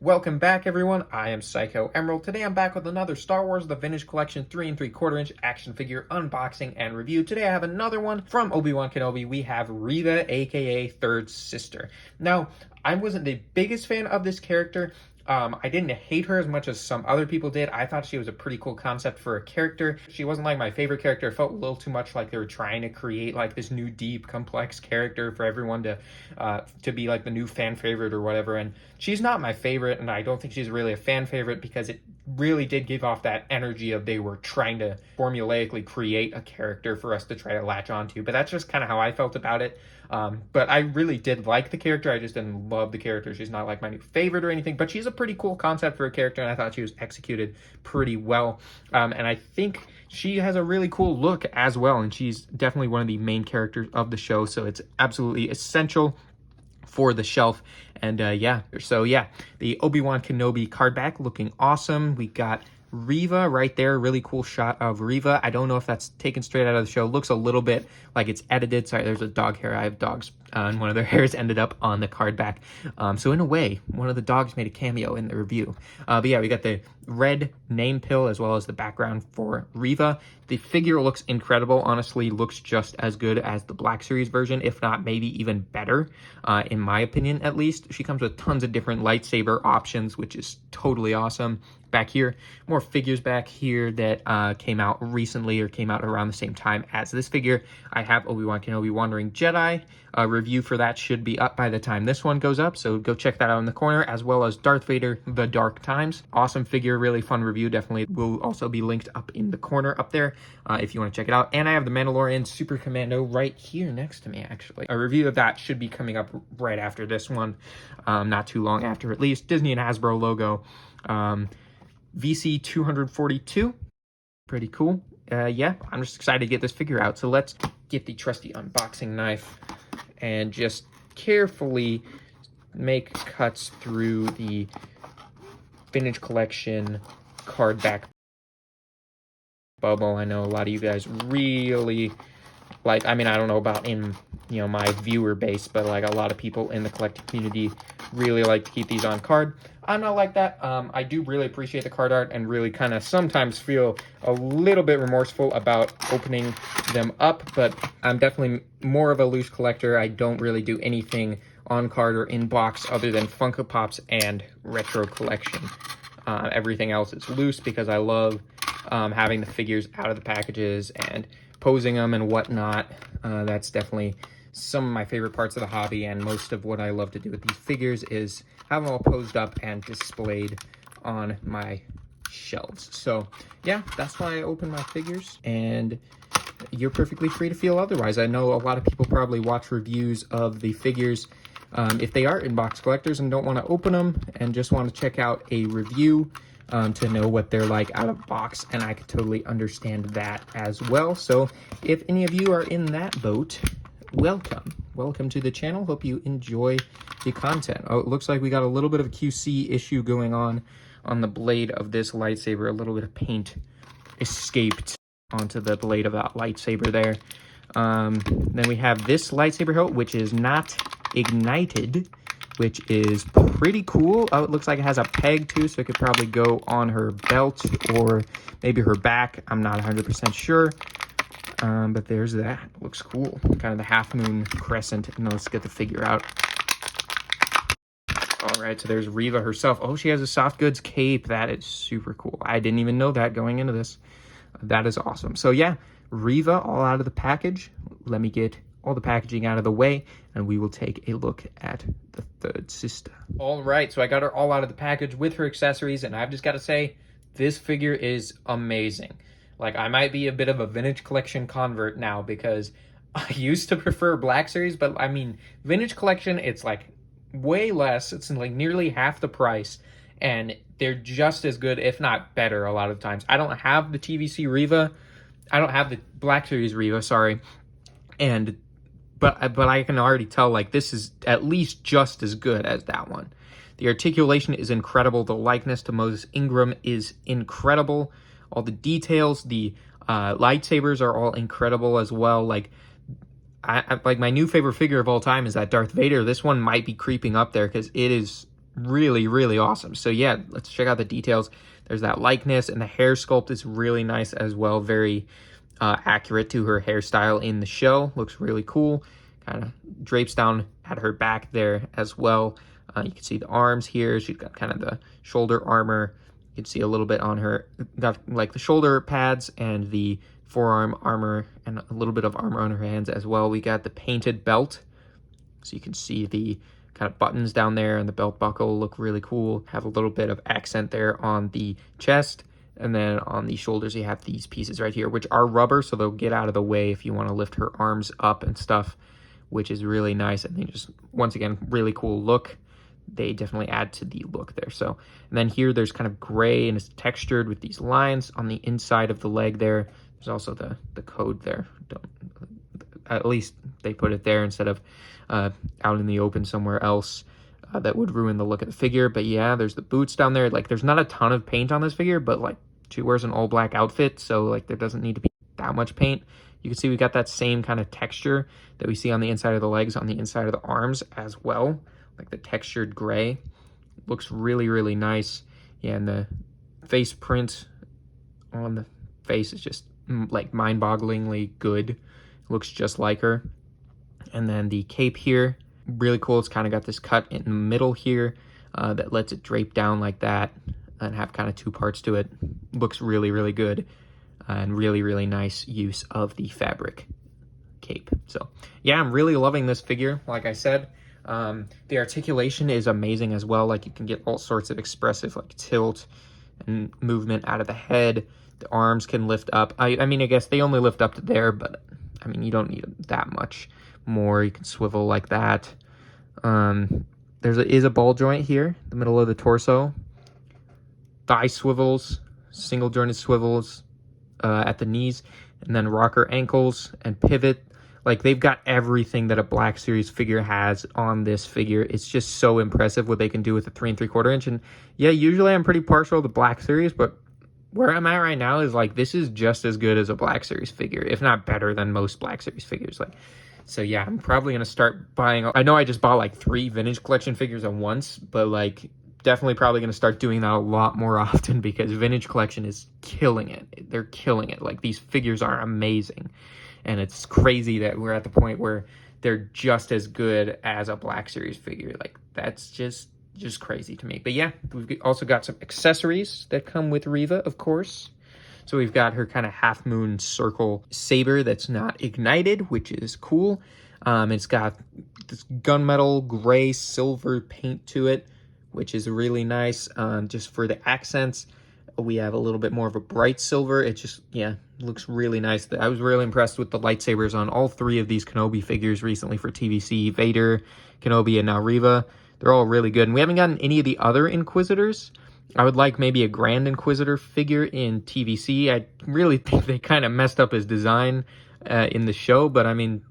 Welcome back, everyone. I am Psycho Emerald. Today I'm back with another Star Wars The Vintage Collection 3 3/4 inch action figure unboxing and review. Today I have another one from Obi-Wan Kenobi. We have Reva, aka Third Sister. Now, I wasn't the biggest fan of this character. I didn't hate her as much as some other people did. I thought she was a pretty cool concept for a character. She wasn't like my favorite character. It felt a little too much like they were trying to create like this new deep, complex character for everyone to be like the new fan favorite or whatever. And she's not my favorite, and I don't think she's really a fan favorite because it really did give off that energy of they were trying to formulaically create a character for us to try to latch onto. But that's just kind of how I felt about it. But I really did like the character. I just didn't love the character. She's not like my new favorite or anything, but she's a pretty cool concept for a character, and I thought she was executed pretty well. And I think she has a really cool look as well, and she's definitely one of the main characters of the show, so it's absolutely essential for the shelf. And the Obi-Wan Kenobi card back looking awesome. We got Reva right there, really cool shot of Reva. I don't know if that's taken straight out of the show. Looks a little bit like it's edited. Sorry, there's a dog hair. I have dogs, and one of their hairs ended up on the card back. So in a way, one of the dogs made a cameo in the review. But yeah, we got the red name pill as well as the background for Reva. The figure looks incredible. Honestly, looks just as good as the Black Series version, if not maybe even better, in my opinion at least. She comes with tons of different lightsaber options, which is totally awesome. Back here, more figures back here that came out recently or came out around the same time as this figure. I have Obi-Wan Kenobi Wandering Jedi. A review for that should be up by the time this one goes up, so go check that out in the corner, as well as Darth Vader The Dark Times. Awesome figure, really fun review. Definitely will also be linked up in the corner up there if you want to check it out. And I have the Mandalorian Super Commando right here next to me, actually. A review of that should be coming up right after this one, not too long after at least. Disney and Hasbro logo. VC 242, pretty cool. Yeah, I'm just excited to get this figure out. So let's get the trusty unboxing knife and just carefully make cuts through the Vintage Collection card back bubble. I know a lot of you guys really like, I mean, I don't know about in, my viewer base, but like a lot of people in the collecting community really like to keep these on card. I'm not like that. I do really appreciate the card art and really kind of sometimes feel a little bit remorseful about opening them up, but I'm definitely more of a loose collector. I don't really do anything on card or in box other than Funko Pops and retro collection. Everything else is loose because I love having the figures out of the packages and posing them and whatnot. That's definitely some of my favorite parts of the hobby, and most of what I love to do with these figures is have them all posed up and displayed on my shelves. So yeah, that's why I open my figures, and you're perfectly free to feel otherwise. I know a lot of people probably watch reviews of the figures if they are inbox collectors and don't want to open them and just want to check out a review to know what they're like out of box, and I could totally understand that as well. So if any of you are in that boat, welcome to the channel. Hope you enjoy the content. Oh, it looks like we got a little bit of a QC issue going on the blade of this lightsaber. A little bit of paint escaped onto the blade of that lightsaber there. Then we have this lightsaber hilt, which is not ignited, which is pretty cool. Oh, it looks like it has a peg too, so it could probably go on her belt or maybe her back. I'm not 100% sure. But there's that. Looks cool. Kind of the half moon crescent. And let's get the figure out. All right, so there's Reva herself. Oh, she has a soft goods cape. That is super cool. I didn't even know that going into this. That is awesome. So yeah, Reva all out of the package. Let me get all the packaging out of the way, and we will take a look at the Third Sister. All right, so I got her all out of the package with her accessories, and I've just got to say, this figure is amazing. Like, I might be a bit of a Vintage Collection convert now because I used to prefer Black Series, but I mean, Vintage Collection, it's like way less. It's like nearly half the price, and they're just as good, if not better, a lot of times. I don't have the TVC Reva. I don't have the Black Series Reva, sorry. But I can already tell, like, this is at least just as good as that one. The articulation is incredible. The likeness to Moses Ingram is incredible. All the details, the lightsabers are all incredible as well. Like, like my new favorite figure of all time is that Darth Vader. This one might be creeping up there because it is really, really awesome. So yeah, let's check out the details. There's that likeness, and the hair sculpt is really nice as well. Very accurate to her hairstyle in the show. Looks really cool. Kind of drapes down at her back there as well. You can see the arms here. She's got kind of the shoulder armor. You can see a little bit on her, got like the shoulder pads and the forearm armor, and a little bit of armor on her hands as well. We got the painted belt, so you can see the kind of buttons down there, and the belt buckle look really cool. Have a little bit of accent there on the chest, and then on the shoulders you have these pieces right here, which are rubber, so they'll get out of the way if you want to lift her arms up and stuff, which is really nice. And they just, once again, really cool look. They definitely add to the look there. So, and then here there's kind of gray, and it's textured with these lines on the inside of the leg there. There's also the code there. At least they put it there instead of out in the open somewhere else. That would ruin the look of the figure. But yeah, there's the boots down there. Like, there's not a ton of paint on this figure, but like, she wears an all black outfit, so like there doesn't need to be that much paint. You can see we got that same kind of texture that we see on the inside of the legs, on the inside of the arms as well. Like the textured gray. Looks really, really nice. Yeah, and the face print on the face is just like mind-bogglingly good. Looks just like her. And then the cape here, really cool. It's kind of got this cut in the middle here that lets it drape down like that and have kind of two parts to it. Looks really, really good, and really, really nice use of the fabric cape. So yeah, I'm really loving this figure. Like I said, the articulation is amazing as well. Like, you can get all sorts of expressive like tilt and movement out of the head. The arms can lift up. I mean, I guess they only lift up to there, but I mean, you don't need that much more. You can swivel like that. Is a ball joint here, the middle of the torso. Thigh swivels, single jointed swivels at the knees, and then rocker ankles and pivot. Like, they've got everything that a Black Series figure has on this figure. It's just so impressive what they can do with a 3 3/4 inch. And yeah, usually I'm pretty partial to Black Series, but where I'm at right now is like, this is just as good as a Black Series figure, if not better than most Black Series figures. Like, so yeah, I'm probably gonna start buying. I know I just bought like 3 Vintage Collection figures at once, but like, definitely probably gonna start doing that a lot more often, because Vintage Collection is killing it. They're killing it. Like, these figures are amazing. And it's crazy that we're at the point where they're just as good as a Black Series figure. Like, that's just crazy to me. But yeah, we've also got some accessories that come with Reva, of course. So we've got her kind of half moon circle saber that's not ignited, which is cool. It's got this gunmetal gray silver paint to it, which is really nice. Just for the accents, we have a little bit more of a bright silver. It just, yeah, looks really nice. I was really impressed with the lightsabers on all 3 of these Kenobi figures recently for TVC. Vader, Kenobi, and now Reva. They're all really good. And we haven't gotten any of the other Inquisitors. I would like maybe a Grand Inquisitor figure in TVC. I really think they kind of messed up his design in the show, but I mean,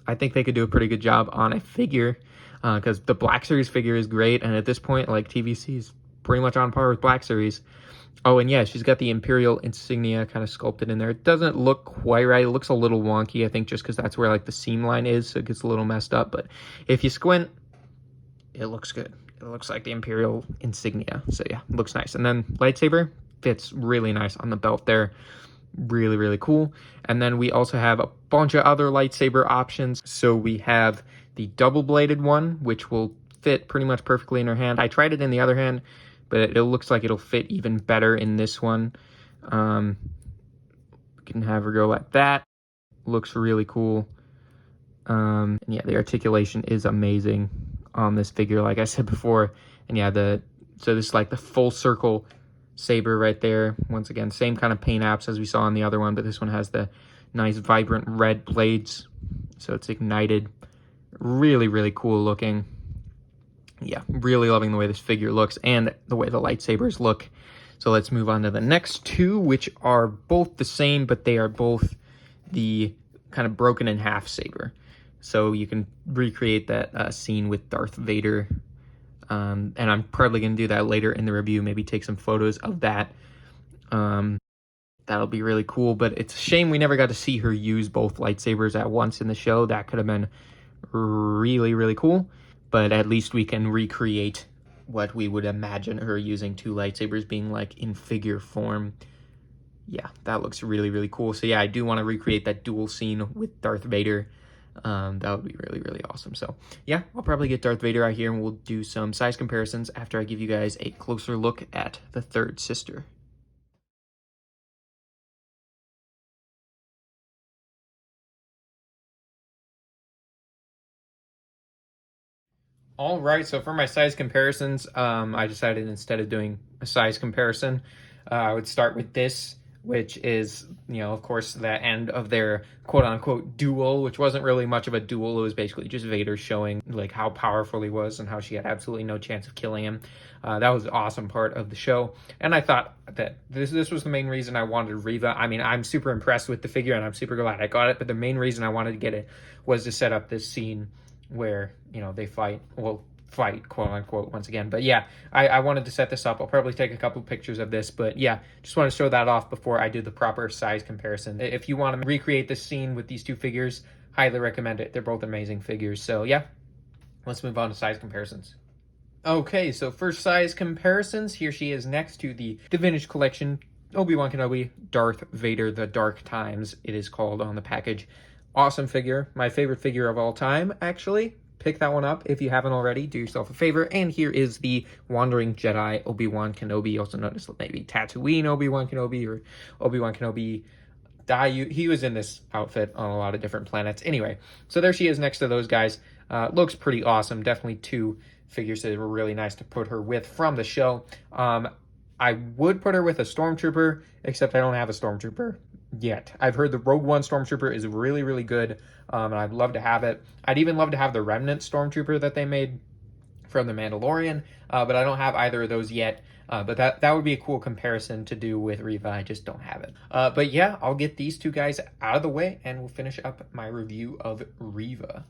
I think they could do a pretty good job on a figure, because the Black Series figure is great, and at this point, like, TVC is pretty much on par with Black Series. Oh, and yeah, she's got the Imperial insignia kind of sculpted in there. It doesn't look quite right. It looks a little wonky, I think, just because that's where, like, the seam line is, so it gets a little messed up. But if you squint, it looks good. It looks like the Imperial insignia. So yeah, it looks nice. And then lightsaber fits really nice on the belt there. Really, really cool. And then we also have a bunch of other lightsaber options. So we have the double-bladed one, which will fit pretty much perfectly in her hand. I tried it in the other hand, but it looks like it'll fit even better in this one. We can have her go like that. Looks really cool. And yeah, the articulation is amazing on this figure, like I said before. And yeah, so this is like the full circle saber right there. Once again, same kind of paint apps as we saw on the other one, but this one has the nice vibrant red blades, so it's ignited. Really, really cool looking. Yeah, really loving the way this figure looks and the way the lightsabers look. So let's move on to the next 2, which are both the same, but they are both the kind of broken in half saber. So you can recreate that scene with Darth Vader. And I'm probably going to do that later in the review, maybe take some photos of that. That'll be really cool, but it's a shame we never got to see her use both lightsabers at once in the show. That could have been really, really cool, but at least we can recreate that scene with Darth Vader. And I'm probably going to do that later in the review, maybe take some photos of that. That'll be really cool, but it's a shame we never got to see her use both lightsabers at once in the show. That could have been really, really cool, but at least we can recreate what we would imagine her using two lightsabers being like in figure form. Yeah, that looks really, really cool. So yeah, I do want to recreate that duel scene with Darth Vader. That would be really, really awesome. So yeah, I'll probably get Darth Vader out here and we'll do some size comparisons after I give you guys a closer look at the third sister. All right, so for my size comparisons, I decided instead of doing a size comparison, I would start with this, which is, of course, the end of their quote-unquote duel, which wasn't really much of a duel. It was basically just Vader showing, like, how powerful he was and how she had absolutely no chance of killing him. That was the awesome part of the show, and I thought that this was the main reason I wanted Reva. I mean, I'm super impressed with the figure, and I'm super glad I got it, but the main reason I wanted to get it was to set up this scene where they fight quote unquote once again. But yeah, I wanted to set this up. I'll probably take a couple pictures of this, but yeah, just want to show that off before I do the proper size comparison. If you want to recreate this scene with these two figures, highly recommend it. They're both amazing figures. So yeah, let's move on to size comparisons. Okay, so for size comparisons, here she is next to the Vintage Collection Obi-Wan Kenobi Darth Vader The Dark Times, it is called on the package. Awesome figure. My favorite figure of all time, actually. Pick that one up if you haven't already. Do yourself a favor. And here is the Wandering Jedi Obi-Wan Kenobi, also known as maybe Tatooine Obi-Wan Kenobi or Obi-Wan Kenobi. He was in this outfit on a lot of different planets. Anyway, so there she is next to those guys. Looks pretty awesome. Definitely two figures that were really nice to put her with from the show. I would put her with a Stormtrooper, except I don't have a Stormtrooper yet. I've heard the Rogue One Stormtrooper is really, really good, and I'd love to have it. I'd even love to have the Remnant Stormtrooper that they made from The Mandalorian, but I don't have either of those yet. But that would be a cool comparison to do with Reva. I just don't have it. But yeah, I'll get these two guys out of the way, and we'll finish up my review of Reva.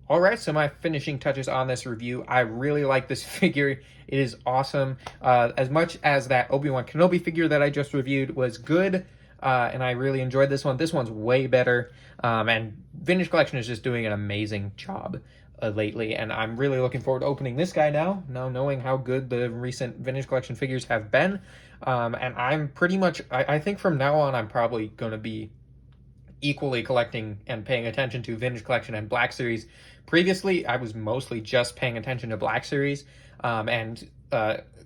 All right, so my finishing touches on this review. I really like this figure. It is awesome. As much as that Obi-Wan Kenobi figure that I just reviewed was good, and I really enjoyed this one, this one's way better. And Vintage Collection is just doing an amazing job lately, and I'm really looking forward to opening this guy now knowing how good the recent Vintage Collection figures have been. And I'm pretty much, I think from now on, I'm probably going to be equally collecting and paying attention to Vintage Collection and Black Series. Previously, I was mostly just paying attention to Black Series and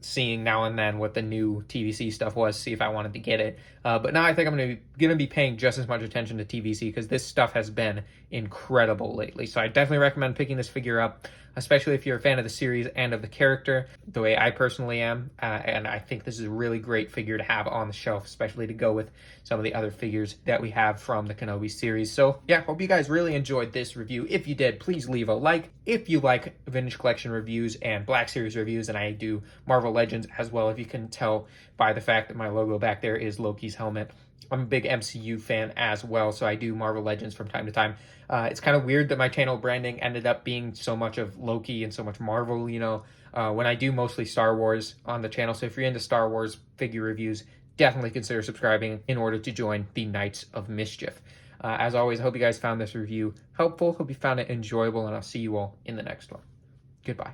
seeing now and then what the new TVC stuff was, see if I wanted to get it. But now I think I'm going to be paying just as much attention to TVC because this stuff has been incredible lately. So I definitely recommend picking this figure up, especially if you're a fan of the series and of the character, the way I personally am. And I think this is a really great figure to have on the shelf, especially to go with some of the other figures that we have from the Kenobi series. So yeah, hope you guys really enjoyed this review. If you did, please leave a like. If you like Vintage Collection reviews and Black Series reviews, and I do Marvel Legends as well, if you can tell by the fact that my logo back there is Loki's helmet. I'm a big MCU fan as well, so I do Marvel Legends from time to time. It's kind of weird that my channel branding ended up being so much of Loki and so much Marvel, when I do mostly Star Wars on the channel. So if you're into Star Wars figure reviews, definitely consider subscribing in order to join the Knights of Mischief. As always, I hope you guys found this review helpful. Hope you found it enjoyable, and I'll see you all in the next one. Goodbye.